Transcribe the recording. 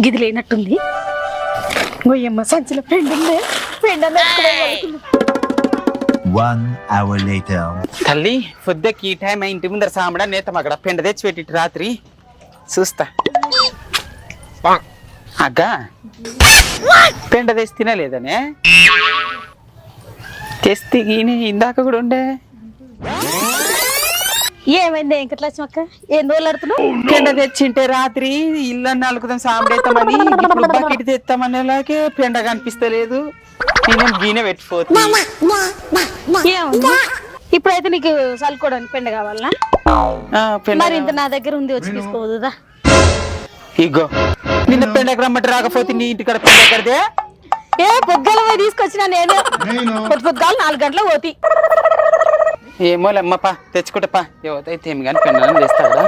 గిది లేనట్టుంది. గొయ్యమ్మ సంచిలో పెండు ఉంది. పెండ 1 hour later. తల్లి పొద్దుకి ఈ టైం ఇంటి ముందర సామడా నేత అక్కడ పెండ తెచ్చి పెట్టి రాత్రి చూస్తా. అగ్గా పెండ తెచ్చి తినలేదనే తెస్తే ఈయన ఇందాక కూడా ఉండే. ఏమైంది వెంకటలక్ష్మి అక్క? ఏం దోలాడుతున్నావు? పెండ తెచ్చింటే రాత్రి ఇల్లు నలుకుదాం సాంబడేస్తామని ఇప్పుడు బకెట్ తెస్తామనేలాగే పెండ కనిపిస్తలేదు. నేనేం గీనె పెట్టిపోతుంది. ఏముంది ఇప్పుడైతే నీకు చల్లుకోవడానికి పెండ కావాలనా? మరి ఇంత నా దగ్గర ఉంది, వచ్చి తీసుకోవద్దా? ఇగో నిన్న పెండకు రమ్మంటే రాకపోతే నీ ఇంటికాడ పెండ ఎక్కడిదే? పొద్దుల పోయి తీసుకొచ్చినా నేను. పొద్దుగాలు 4 గంటలకు పోతి. ఏమో లేమ్మపా తెచ్చుకుంటా పా. ఎవరైతే ఏమి కానీ పెండ చేస్తాడా?